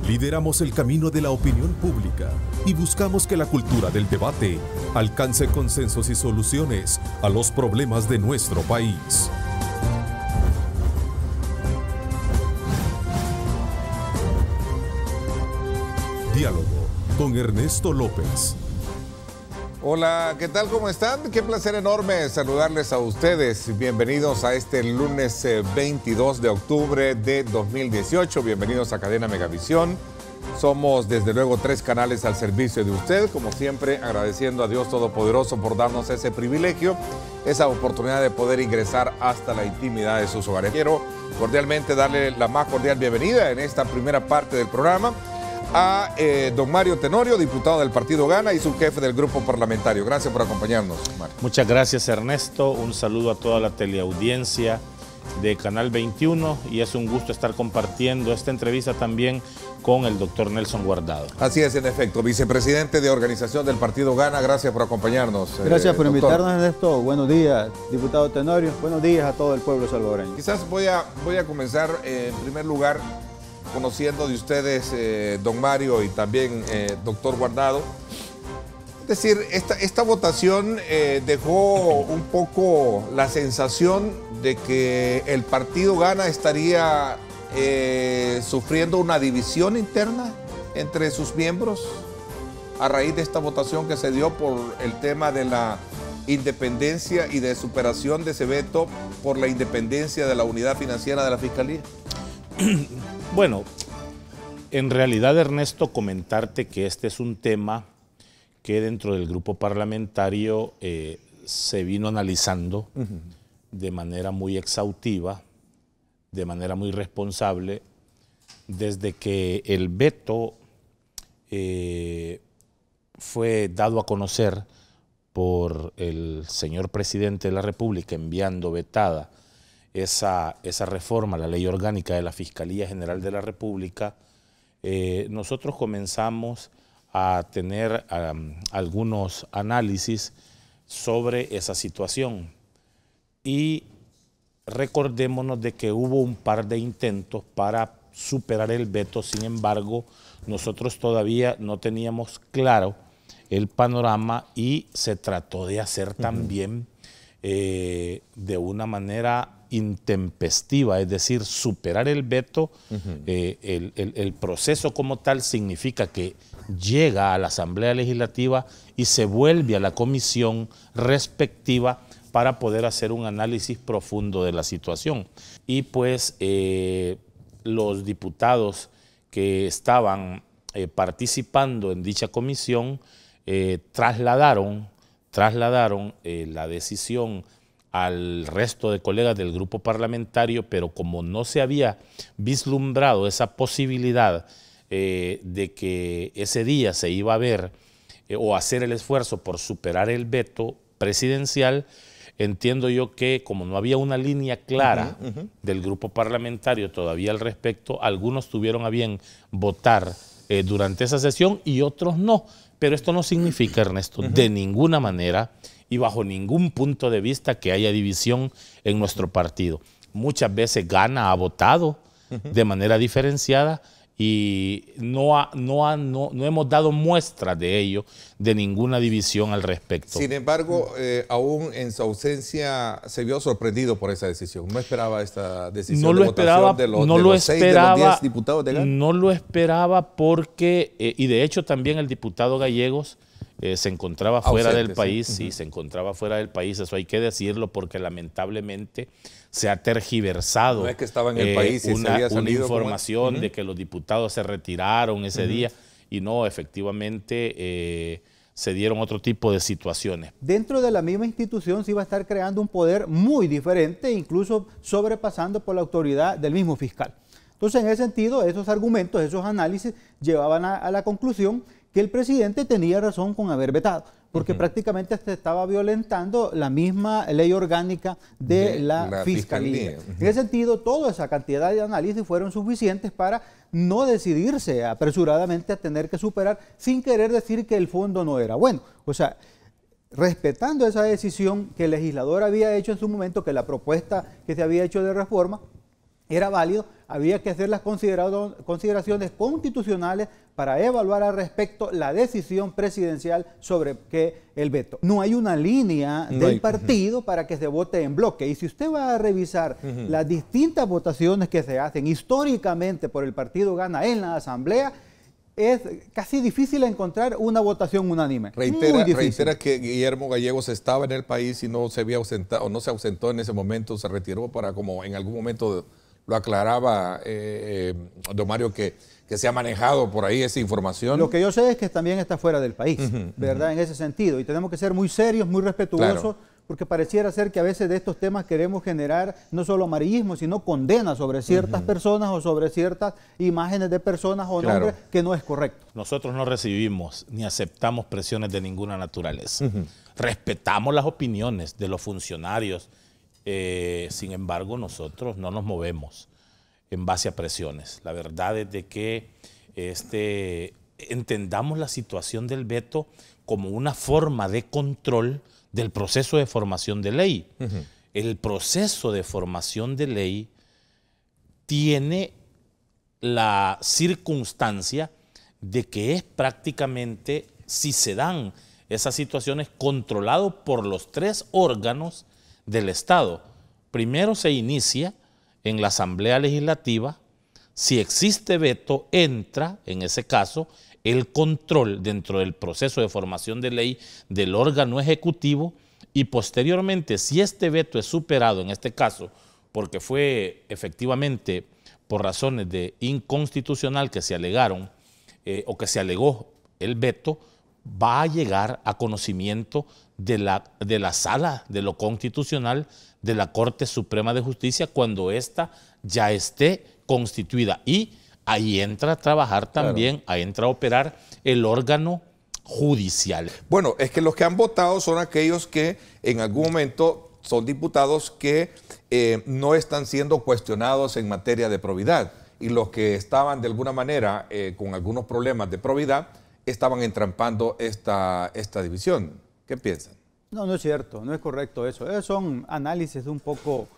Lideramos el camino de la opinión pública y buscamos que la cultura del debate alcance consensos y soluciones a los problemas de nuestro país. Diálogo con Ernesto López. Hola, ¿qué tal? ¿Cómo están? Qué placer enorme saludarles a ustedes. Bienvenidos a este lunes 22 de octubre de 2018. Bienvenidos a Cadena Megavisión. Somos desde luego 3 canales al servicio de usted, como siempre agradeciendo a Dios Todopoderoso por darnos ese privilegio, esa oportunidad de poder ingresar hasta la intimidad de sus hogares. Quiero cordialmente darle la más cordial bienvenida en esta primera parte del programa a don Mario Tenorio, diputado del Partido Gana y subjefe del grupo parlamentario. Gracias por acompañarnos, Mario. Muchas gracias, Ernesto. Un saludo a toda la teleaudiencia de Canal 21 y es un gusto estar compartiendo esta entrevista también con el doctor Nelson Guardado. Así es, en efecto, vicepresidente de organización del Partido Gana. Gracias por acompañarnos. Gracias por doctor. invitarnos, Ernesto. Buenos días, diputado Tenorio. Buenos días a todo el pueblo salvadoreño. Quizás voy a comenzar en primer lugar conociendo de ustedes, don Mario y también doctor Guardado. Es decir, esta votación dejó un poco la sensación de que el Partido Gana estaría sufriendo una división interna entre sus miembros a raíz de esta votación que se dio por el tema de la independencia y de superación de ese veto por la independencia de la unidad financiera de la Fiscalía. Bueno, en realidad, Ernesto, comentarte que este es un tema que dentro del grupo parlamentario se vino analizando de manera muy exhaustiva, de manera muy responsable, desde que el veto fue dado a conocer por el señor presidente de la República, enviando vetada esa reforma a la ley orgánica de la Fiscalía General de la República. Nosotros comenzamos a tener algunos análisis sobre esa situación y recordémonos de que hubo un par de intentos para superar el veto. Sin embargo, nosotros todavía no teníamos claro el panorama y se trató de hacer también de una manera intempestiva, es decir, superar el veto. El proceso como tal significa que llega a la Asamblea Legislativa y se vuelve a la comisión respectiva para poder hacer un análisis profundo de la situación. Y pues los diputados que estaban participando en dicha comisión trasladaron la decisión al resto de colegas del grupo parlamentario, pero como no se había vislumbrado esa posibilidad de que ese día se iba a ver o hacer el esfuerzo por superar el veto presidencial, entiendo yo que como no había una línea clara del grupo parlamentario todavía al respecto, algunos tuvieron a bien votar durante esa sesión y otros no. Pero esto no significa, Ernesto, de ninguna manera y bajo ningún punto de vista que haya división en nuestro partido. Muchas veces Gana ha votado de manera diferenciada y no hemos dado muestras de ello, de ninguna división al respecto. Sin embargo, aún en su ausencia se vio sorprendido por esa decisión. ¿No esperaba esta decisión no lo de esperaba, votación de no los lo 6 de los 10 diputados de Gana? No lo esperaba porque, y de hecho también el diputado Gallegos se encontraba fuera del país, sí, se encontraba fuera del país, eso hay que decirlo porque lamentablemente se ha tergiversado. No es que estaba en el país y una como información de que los diputados se retiraron ese día y no, efectivamente se dieron otro tipo de situaciones. Dentro de la misma institución se iba a estar creando un poder muy diferente, incluso sobrepasando por la autoridad del mismo fiscal. Entonces, en ese sentido, esos argumentos, esos análisis llevaban a la conclusión que el presidente tenía razón con haber vetado, porque prácticamente se estaba violentando la misma ley orgánica de la Fiscalía. En ese sentido, toda esa cantidad de análisis fueron suficientes para no decidirse apresuradamente a tener que superar, sin querer decir que el fondo no era bueno. O sea, respetando esa decisión que el legislador había hecho en su momento, que la propuesta que se había hecho de reforma era válido, había que hacer las consideraciones constitucionales para evaluar al respecto la decisión presidencial sobre el veto. No hay una línea del partido para que se vote en bloque. Y si usted va a revisar las distintas votaciones que se hacen históricamente por el partido Gana en la Asamblea, es casi difícil encontrar una votación unánime. Reitera que Guillermo Gallegos estaba en el país y no se había ausentado, o no se ausentó en ese momento, se retiró para, como en algún momento lo aclaraba don Mario, que se ha manejado por ahí esa información. Lo que yo sé es que también está fuera del país, ¿verdad? En ese sentido. Y tenemos que ser muy serios, muy respetuosos, claro, porque pareciera ser que a veces de estos temas queremos generar no solo amarillismo, sino condena sobre ciertas personas o sobre ciertas imágenes de personas o nombres, que no es correcto. Nosotros no recibimos ni aceptamos presiones de ninguna naturaleza. Respetamos las opiniones de los funcionarios. Sin embargo, nosotros no nos movemos en base a presiones. La verdad es de que entendamos la situación del veto como una forma de control del proceso de formación de ley. El proceso de formación de ley tiene la circunstancia de que es prácticamente, si se dan esas situaciones, controlado por los 3 órganos del Estado. Primero se inicia en la Asamblea Legislativa. Si existe veto, entra, en ese caso, el control dentro del proceso de formación de ley del órgano ejecutivo, y posteriormente, si este veto es superado, en este caso, porque fue efectivamente por razones de inconstitucional que se alegaron o que se alegó el veto, va a llegar a conocimiento de la Sala de lo Constitucional de la Corte Suprema de Justicia cuando ésta ya esté constituida. Y ahí entra a trabajar también, claro, ahí entra a operar el órgano judicial. Bueno, es que los que han votado son aquellos que en algún momento son diputados que no están siendo cuestionados en materia de probidad, y los que estaban de alguna manera con algunos problemas de probidad estaban entrampando esta división. ¿Qué piensan? No, no es cierto, no es correcto eso. Esos son análisis un poco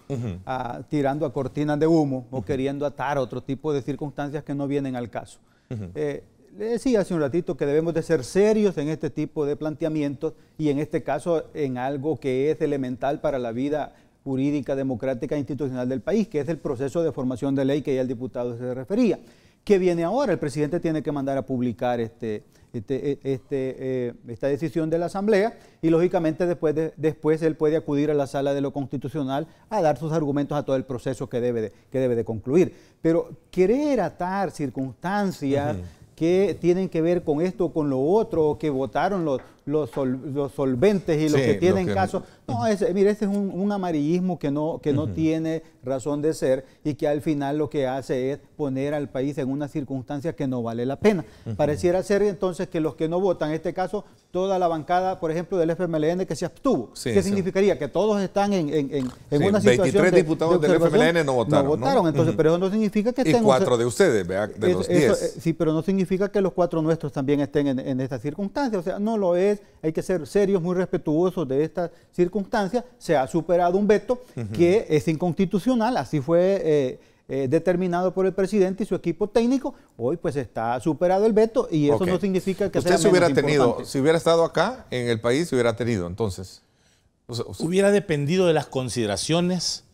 tirando a cortinas de humo o queriendo atar otro tipo de circunstancias que no vienen al caso. Le decía hace un ratito que debemos de ser serios en este tipo de planteamientos y en este caso en algo que es elemental para la vida jurídica, democrática e institucional del país, que es el proceso de formación de ley que ya el diputado se refería. ¿Qué viene ahora? El presidente tiene que mandar a publicar esta decisión de la Asamblea y lógicamente después él puede acudir a la Sala de lo Constitucional a dar sus argumentos a todo el proceso que debe de concluir. Pero querer atar circunstancias que tienen que ver con esto o con lo otro, o que votaron los solventes y los que tienen caso. No, mire, ese es un amarillismo que no tiene razón de ser y que al final lo que hace es poner al país en una circunstancia que no vale la pena. Pareciera ser entonces que los que no votan, en este caso, toda la bancada, por ejemplo, del FMLN que se abstuvo. ¿Qué significaría? Que todos están en una situación 23 diputados del FMLN no votaron. Entonces, pero eso no significa que estén... Y 4 de ustedes, vea, de los 10. Sí, pero no significa que los 4 nuestros también estén en esta circunstancia. O sea, no lo es. Hay que ser serios, muy respetuosos de esta circunstancia. Se ha superado un veto que es inconstitucional, así fue determinado por el presidente y su equipo técnico. Hoy pues está superado el veto y eso no significa que usted sea menos importante. Si hubiera estado acá en el país, se hubiera tenido entonces. Hubiera dependido de las consideraciones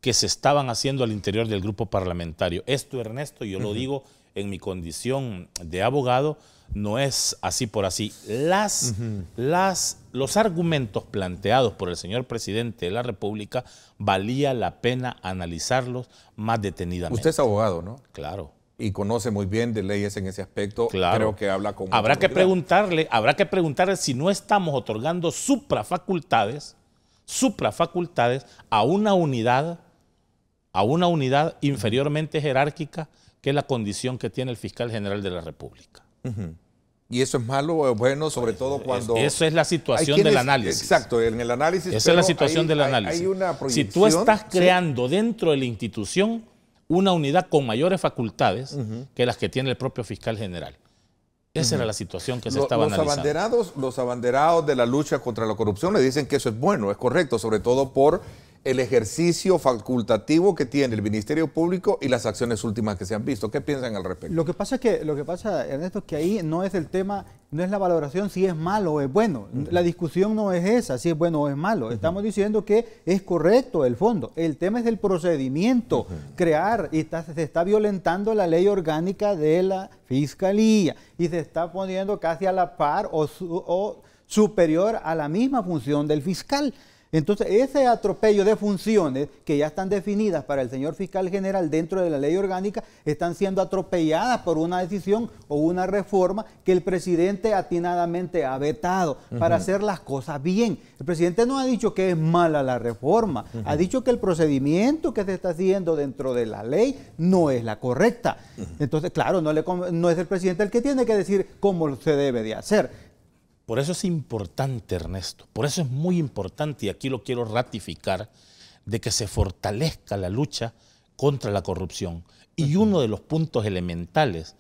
que se estaban haciendo al interior del grupo parlamentario. Esto, Ernesto, yo lo digo en mi condición de abogado, no es así por así. Los argumentos planteados por el señor presidente de la República valía la pena analizarlos más detenidamente. Usted es abogado, ¿no? Claro. Y conoce muy bien de leyes en ese aspecto. Claro. Creo que habla con... Habrá que preguntarle si no estamos otorgando suprafacultades a una unidad inferiormente jerárquica, que es la condición que tiene el fiscal general de la República. ¿Y eso es malo o bueno, sobre todo cuando... Eso es la situación del análisis. Exacto, en el análisis... Esa es la situación del análisis. Hay una proyección, si tú estás creando dentro de la institución una unidad con mayores facultades que las que tiene el propio fiscal general. Esa era la situación que se estaba analizando. Los abanderados de la lucha contra la corrupción le dicen que eso es bueno, es correcto, sobre todo por el ejercicio facultativo que tiene el Ministerio Público y las acciones últimas que se han visto. ¿Qué piensan al respecto? Lo que pasa, Ernesto, es que ahí no es el tema, no es la valoración si es malo o es bueno. La discusión no es esa, si es bueno o es malo. Estamos diciendo que es correcto el fondo. El tema es el procedimiento. Crear, y se está violentando la ley orgánica de la Fiscalía y se está poniendo casi a la par o superior a la misma función del fiscal. Entonces, ese atropello de funciones que ya están definidas para el señor fiscal general dentro de la ley orgánica, están siendo atropelladas por una decisión o una reforma que el presidente atinadamente ha vetado para hacer las cosas bien. El presidente no ha dicho que es mala la reforma, ha dicho que el procedimiento que se está haciendo dentro de la ley no es la correcta. Entonces, claro, no es el presidente el que tiene que decir cómo se debe de hacer. Por eso es importante, Ernesto, por eso es muy importante, y aquí lo quiero ratificar, de que se fortalezca la lucha contra la corrupción. Y uno de los puntos elementales,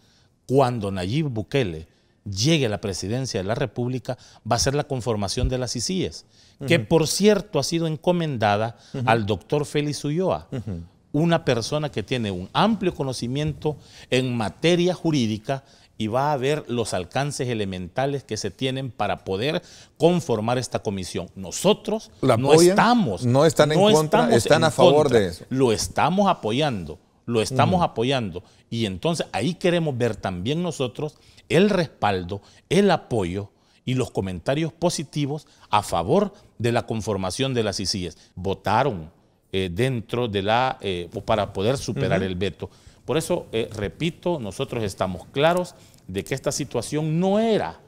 cuando Nayib Bukele llegue a la presidencia de la República, va a ser la conformación de las CICIES, que por cierto ha sido encomendada al doctor Félix Ulloa, una persona que tiene un amplio conocimiento en materia jurídica y va a ver los alcances elementales que se tienen para poder conformar esta comisión. Nosotros no estamos, no están en contra, están a favor de eso. Lo estamos apoyando, y entonces ahí queremos ver también nosotros el respaldo, el apoyo y los comentarios positivos a favor de la conformación de las CICIES. Votaron dentro de para poder superar el veto. Por eso, repito, nosotros estamos claros de que esta situación no era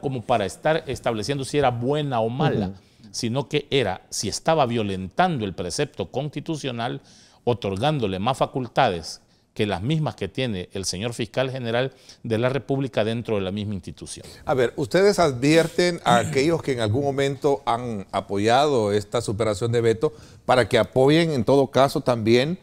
como para estar estableciendo si era buena o mala, sino que era si estaba violentando el precepto constitucional, otorgándole más facultades que las mismas que tiene el señor fiscal general de la República dentro de la misma institución. A ver, ustedes advierten a aquellos que en algún momento han apoyado esta superación de veto para que apoyen en todo caso también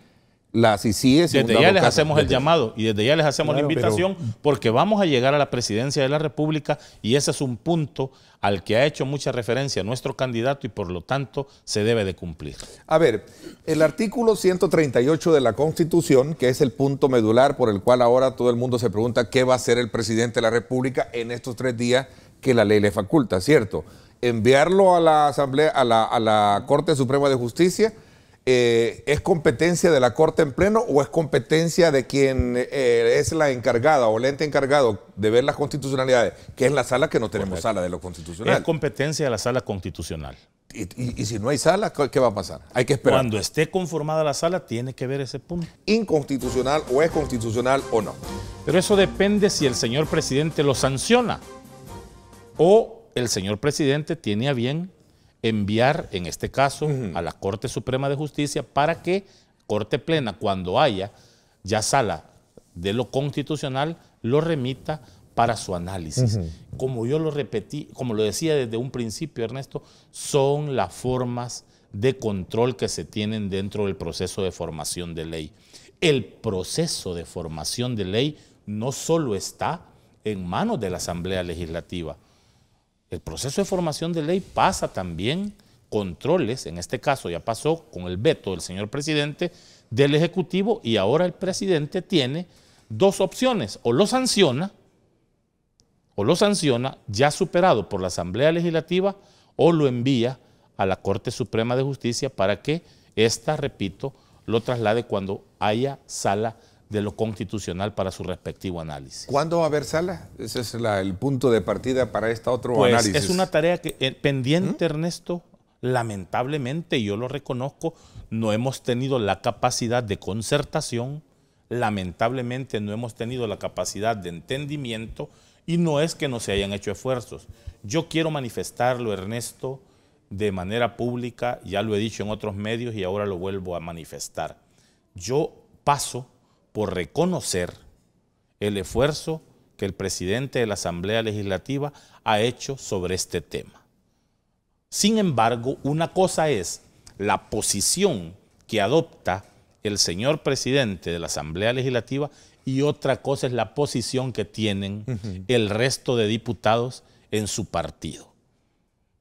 las CICIES. Desde ya les hacemos el llamado y desde ya les hacemos la invitación, porque vamos a llegar a la presidencia de la República y ese es un punto al que ha hecho mucha referencia nuestro candidato y por lo tanto se debe de cumplir. A ver, el artículo 138 de la Constitución, que es el punto medular por el cual ahora todo el mundo se pregunta qué va a hacer el presidente de la República en estos 3 días que la ley le faculta, ¿cierto? Enviarlo a la Asamblea, a la Corte Suprema de Justicia. ¿Es competencia de la Corte en pleno o es competencia de quien es la encargada o el ente encargado de ver las constitucionalidades, que es la sala que no tenemos sala de lo constitucional? Es competencia de la sala constitucional. Y si no hay sala, ¿qué va a pasar? Hay que esperar. Cuando esté conformada la sala, tiene que ver ese punto. ¿Inconstitucional o es constitucional o no? Pero eso depende si el señor presidente lo sanciona o el señor presidente tiene a bien enviar, en este caso, a la Corte Suprema de Justicia para que Corte Plena, cuando haya ya sala de lo constitucional, lo remita para su análisis. Como yo lo repetí, como lo decía desde un principio, Ernesto, son las formas de control que se tienen dentro del proceso de formación de ley. El proceso de formación de ley no solo está en manos de la Asamblea Legislativa. El proceso de formación de ley pasa también controles, en este caso ya pasó con el veto del señor presidente del Ejecutivo y ahora el presidente tiene 2 opciones, o lo sanciona ya superado por la Asamblea Legislativa o lo envía a la Corte Suprema de Justicia para que ésta, repito, lo traslade cuando haya sala de lo constitucional para su respectivo análisis. ¿Cuándo va a haber sala? Ese es el punto de partida para esta otro pues análisis. Es una tarea pendiente, Ernesto. Lamentablemente, y yo lo reconozco, no hemos tenido la capacidad de concertación, lamentablemente no hemos tenido la capacidad de entendimiento y no es que no se hayan hecho esfuerzos. Yo quiero manifestarlo, Ernesto, de manera pública, ya lo he dicho en otros medios y ahora lo vuelvo a manifestar. Yo paso por reconocer el esfuerzo que el presidente de la Asamblea Legislativa ha hecho sobre este tema. Sin embargo, una cosa es la posición que adopta el señor presidente de la Asamblea Legislativa y otra cosa es la posición que tienen el resto de diputados en su partido.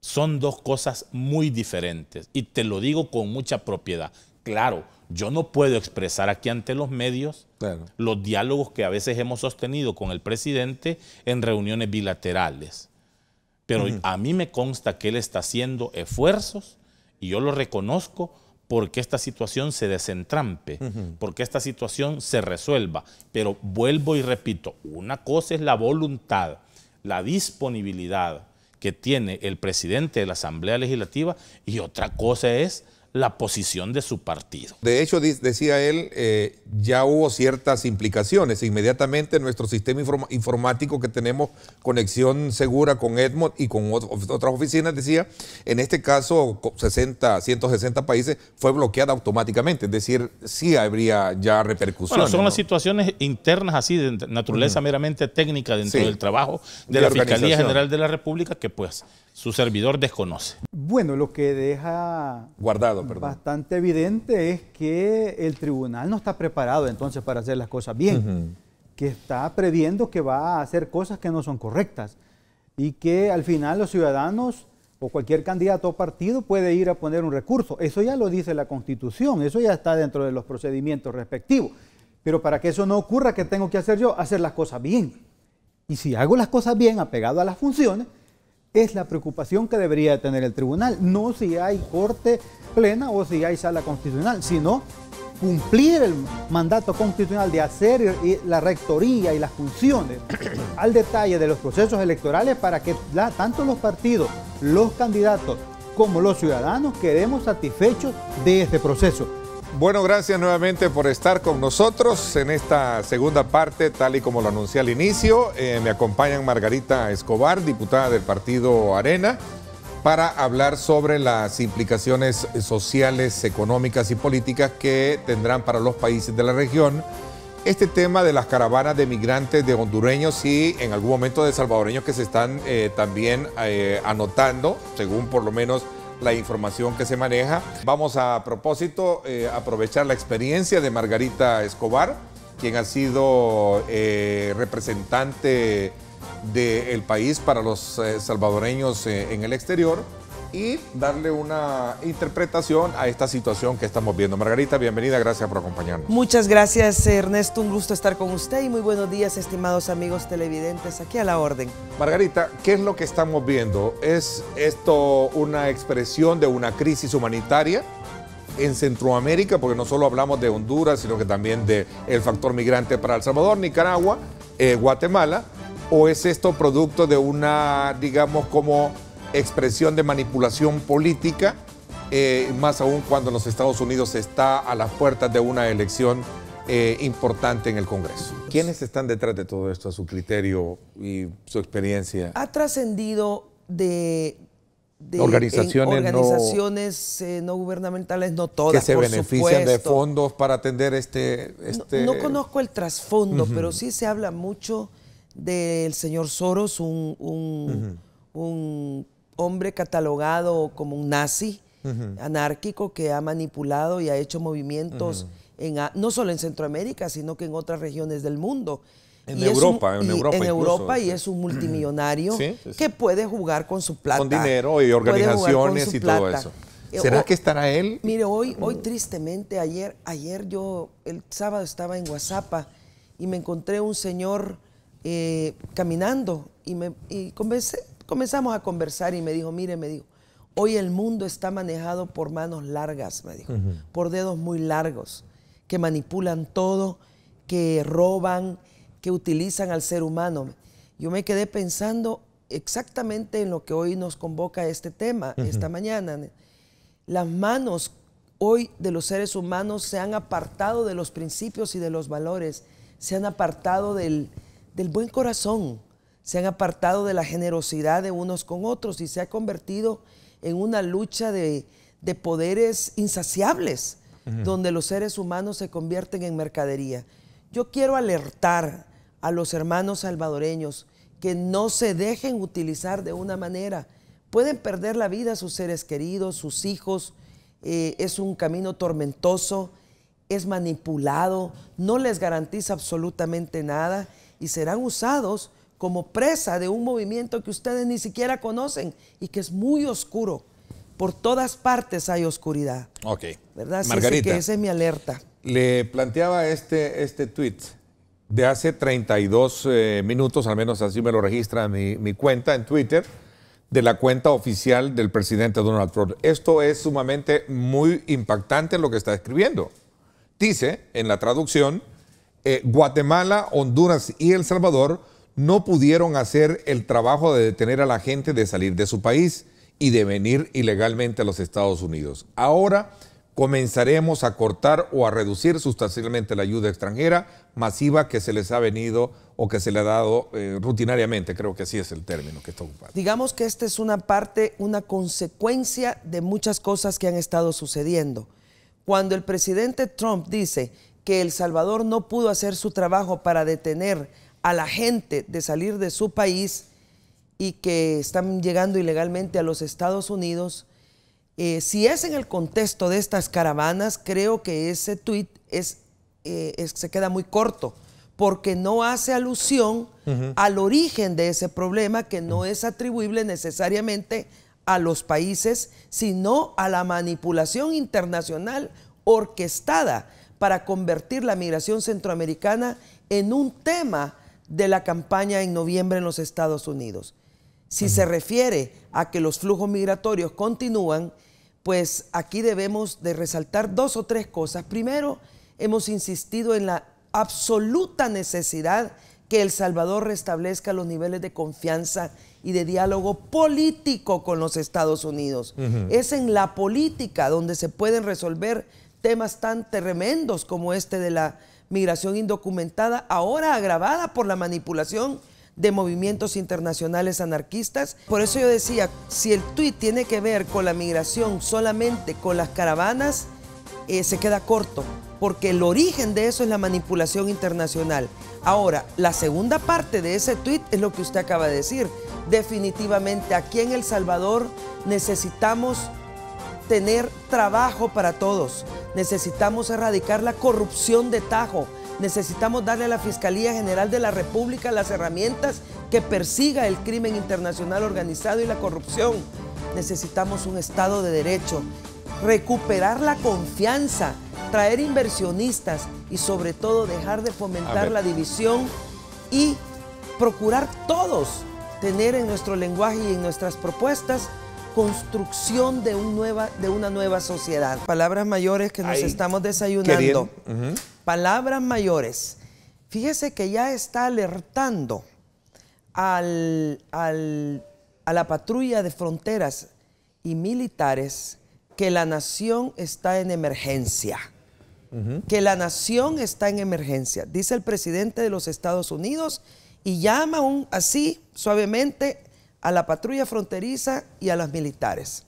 son dos cosas muy diferentes. Y te lo digo con mucha propiedad. Claro, yo no puedo expresar aquí ante los medios los diálogos que a veces hemos sostenido con el presidente en reuniones bilaterales. Pero a mí me consta que él está haciendo esfuerzos, y yo lo reconozco, porque esta situación se desentrampe, porque esta situación se resuelva. Pero vuelvo y repito, una cosa es la voluntad, la disponibilidad que tiene el presidente de la Asamblea Legislativa, y otra cosa es la posición de su partido. De hecho, decía él, ya hubo ciertas implicaciones. Inmediatamente nuestro sistema informático, que tenemos conexión segura con Edmond y con otras oficinas, decía, en este caso 160 países, fue bloqueada automáticamente. Es decir, sí habría ya repercusiones. Bueno, son ¿no? las situaciones internas así de naturaleza meramente técnica dentro del trabajo de la Fiscalía General de la República, que pues su servidor desconoce. Bueno, lo que deja bastante evidente es que el tribunal no está preparado entonces para hacer las cosas bien, que está previendo que va a hacer cosas que no son correctas y que al final los ciudadanos o cualquier candidato o partido puede ir a poner un recurso. Eso ya lo dice la Constitución, eso ya está dentro de los procedimientos respectivos. Pero para que eso no ocurra, ¿qué tengo que hacer yo? Hacer las cosas bien. Y si hago las cosas bien, apegado a las funciones, es la preocupación que debería tener el tribunal, no si hay corte plena o si hay sala constitucional, sino cumplir el mandato constitucional de hacer la rectoría y las funciones al detalle de los procesos electorales para que tanto los partidos, los candidatos como los ciudadanos quedemos satisfechos de este proceso. Bueno, gracias nuevamente por estar con nosotros en esta segunda parte, tal y como lo anuncié al inicio. Me acompañan Margarita Escobar, diputada del partido Arena, para hablar sobre las implicaciones sociales, económicas y políticas que tendrán para los países de la región este tema de las caravanas de migrantes, de hondureños y en algún momento de salvadoreños que se están también anotando, según por lo menos la información que se maneja. Vamos a propósito aprovechar la experiencia de Margarita Escobar, quien ha sido representante del país para los salvadoreños en el exterior, y darle una interpretación a esta situación que estamos viendo. Margarita, bienvenida, gracias por acompañarnos. Muchas gracias, Ernesto, un gusto estar con usted y muy buenos días, estimados amigos televidentes, aquí a la orden. Margarita, ¿qué es lo que estamos viendo? ¿Es esto una expresión de una crisis humanitaria en Centroamérica? Porque no solo hablamos de Honduras, sino que también del factor migrante para El Salvador, Nicaragua, Guatemala. ¿O es esto producto de una, digamos, como expresión de manipulación política, más aún cuando los Estados Unidos está a las puertas de una elección importante en el Congreso? ¿Quiénes están detrás de todo esto a su criterio y su experiencia? Ha trascendido de organizaciones no gubernamentales, no todas, que se por benefician supuesto. de fondos para atender No conozco el trasfondo, pero sí se habla mucho del señor Soros, un hombre catalogado como un nazi anárquico que ha manipulado y ha hecho movimientos no solo en Centroamérica, sino que en otras regiones del mundo. En Europa, y es un multimillonario que puede jugar con su plata. Con dinero y organizaciones y todo eso. ¿Será que estará él? Mire, hoy tristemente, ayer yo el sábado estaba en Guazapa y me encontré un señor caminando y comenzamos a conversar y me dijo, mire, me dijo, hoy el mundo está manejado por manos largas, me dijo, por dedos muy largos, que manipulan todo, que roban, que utilizan al ser humano. Yo me quedé pensando exactamente en lo que hoy nos convoca este tema, esta mañana. Las manos hoy de los seres humanos se han apartado de los principios y de los valores, se han apartado del buen corazón, se han apartado de la generosidad de unos con otros y se ha convertido en una lucha de poderes insaciables, donde los seres humanos se convierten en mercadería. Yo quiero alertar a los hermanos salvadoreños que no se dejen utilizar de una manera. Pueden perder la vida sus seres queridos, sus hijos. Es un camino tormentoso, es manipulado, no les garantiza absolutamente nada y serán usados como presa de un movimiento que ustedes ni siquiera conocen y que es muy oscuro. Por todas partes hay oscuridad. Ok. ¿Verdad? Margarita, que esa es mi alerta. le planteaba este tweet de hace 32 minutos, al menos así me lo registra mi cuenta en Twitter, de la cuenta oficial del presidente Donald Trump. Esto es sumamente muy impactante lo que está escribiendo. Dice, en la traducción, Guatemala, Honduras y El Salvador no pudieron hacer el trabajo de detener a la gente de salir de su país y de venir ilegalmente a los Estados Unidos. Ahora comenzaremos a cortar o a reducir sustancialmente la ayuda extranjera masiva que se les ha venido o que se le ha dado rutinariamente, creo que así es el término que está ocupando. Digamos que esta es una parte, una consecuencia de muchas cosas que han estado sucediendo. Cuando el presidente Trump dice que El Salvador no pudo hacer su trabajo para detener a la gente de salir de su país y que están llegando ilegalmente a los Estados Unidos, si es en el contexto de estas caravanas, creo que ese tuit se queda muy corto, porque no hace alusión al origen de ese problema, que no es atribuible necesariamente a los países, sino a la manipulación internacional orquestada para convertir la migración centroamericana en un tema de la campaña en noviembre en los Estados Unidos. Si se refiere a que los flujos migratorios continúan, pues aquí debemos de resaltar 2 o 3 cosas. Primero, hemos insistido en la absoluta necesidad que El Salvador restablezca los niveles de confianza y de diálogo político con los Estados Unidos. Es en la política donde se pueden resolver temas tan tremendos como este de la migración indocumentada, ahora agravada por la manipulación de movimientos internacionales anarquistas. Por eso yo decía, si el tuit tiene que ver con la migración solamente con las caravanas, se queda corto, porque el origen de eso es la manipulación internacional. Ahora, la segunda parte de ese tuit es lo que usted acaba de decir. Definitivamente, aquí en El Salvador necesitamos tener trabajo para todos. Necesitamos erradicar la corrupción de tajo. Necesitamos darle a la Fiscalía General de la República las herramientas que persiga el crimen internacional organizado y la corrupción. Necesitamos un Estado de Derecho, recuperar la confianza, traer inversionistas y sobre todo dejar de fomentar la división y procurar todos tener en nuestro lenguaje y en nuestras propuestas construcción de una nueva sociedad. Palabras mayores que nos estamos desayunando. Palabras mayores. Fíjese que ya está alertando a la patrulla de fronteras y militares que la nación está en emergencia. Que la nación está en emergencia. Dice el presidente de los Estados Unidos y llama así suavemente a la patrulla fronteriza y a los militares.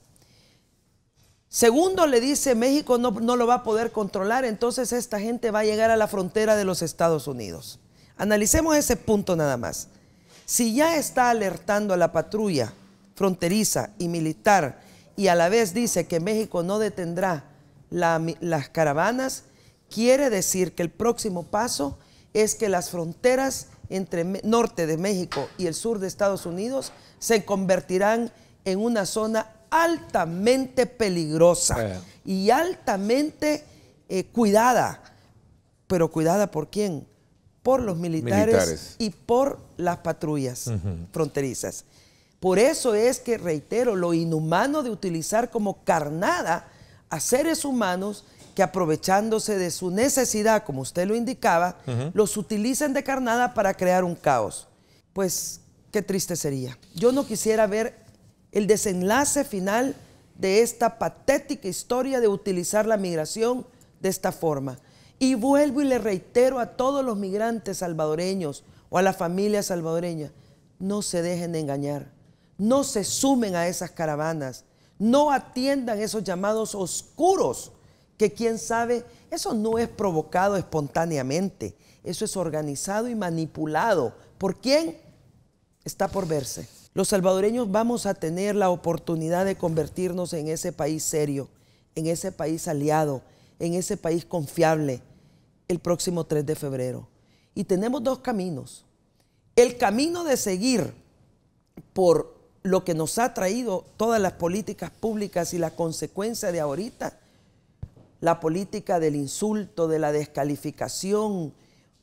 Segundo, le dice, México no lo va a poder controlar, entonces esta gente va a llegar a la frontera de los Estados Unidos. Analicemos ese punto nada más. Si ya está alertando a la patrulla fronteriza y militar y a la vez dice que México no detendrá las caravanas, quiere decir que el próximo paso es que las fronteras entre norte de México y el sur de Estados Unidos se convertirán en una zona altamente peligrosa y altamente cuidada. ¿Pero cuidada por quién? Por los militares y por las patrullas fronterizas. Por eso es que, reitero, lo inhumano de utilizar como carnada a seres humanos que, aprovechándose de su necesidad, como usted lo indicaba, los utilicen de carnada para crear un caos. Pues qué triste sería. Yo no quisiera ver el desenlace final de esta patética historia de utilizar la migración de esta forma. Y vuelvo y le reitero a todos los migrantes salvadoreños o a la familia salvadoreña, no se dejen de engañar, no se sumen a esas caravanas, no atiendan esos llamados oscuros, que quién sabe, eso no es provocado espontáneamente, eso es organizado y manipulado. ¿Por quién? Está por verse. Los salvadoreños vamos a tener la oportunidad de convertirnos en ese país serio, en ese país aliado, en ese país confiable el próximo 3 de febrero. Y tenemos 2 caminos. El camino de seguir por lo que nos ha traído todas las políticas públicas y la consecuencia de ahorita, la política del insulto, de la descalificación,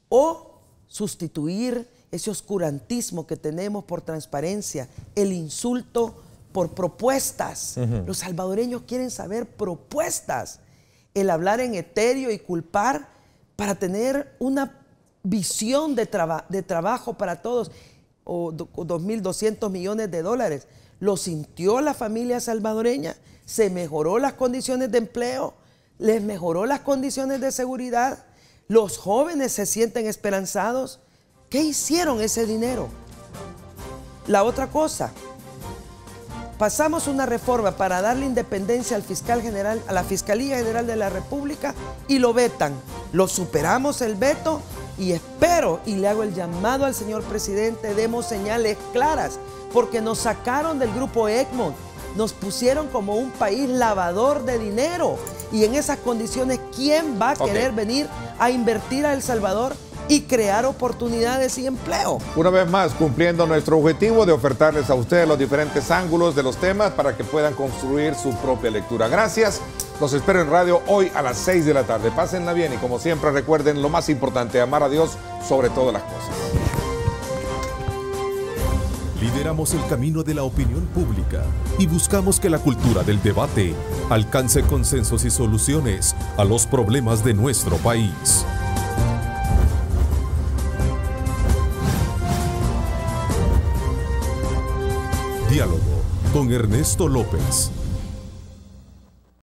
o sustituir ese oscurantismo que tenemos por transparencia, el insulto por propuestas. Los salvadoreños quieren saber propuestas, el hablar en etéreo y culpar para tener una visión de trabajo para todos, o 2.200 millones de dólares. Lo sintió la familia salvadoreña, se mejoró las condiciones de empleo, les mejoró las condiciones de seguridad, los jóvenes se sienten esperanzados. ¿Qué hicieron ese dinero? La otra cosa, pasamos una reforma para darle independencia al fiscal general, a la Fiscalía General de la República, y lo vetan. Lo superamos el veto y espero y le hago el llamado al señor presidente, demos señales claras, porque nos sacaron del grupo Egmont, nos pusieron como un país lavador de dinero, y en esas condiciones, ¿quién va a querer venir a invertir a El Salvador y crear oportunidades y empleo? Una vez más, cumpliendo nuestro objetivo de ofertarles a ustedes los diferentes ángulos de los temas para que puedan construir su propia lectura. Gracias. Los espero en radio hoy a las 6 de la tarde. Pásenla bien y como siempre recuerden lo más importante, amar a Dios sobre todas las cosas. Lideramos el camino de la opinión pública y buscamos que la cultura del debate alcance consensos y soluciones a los problemas de nuestro país. Diálogo con Ernesto López.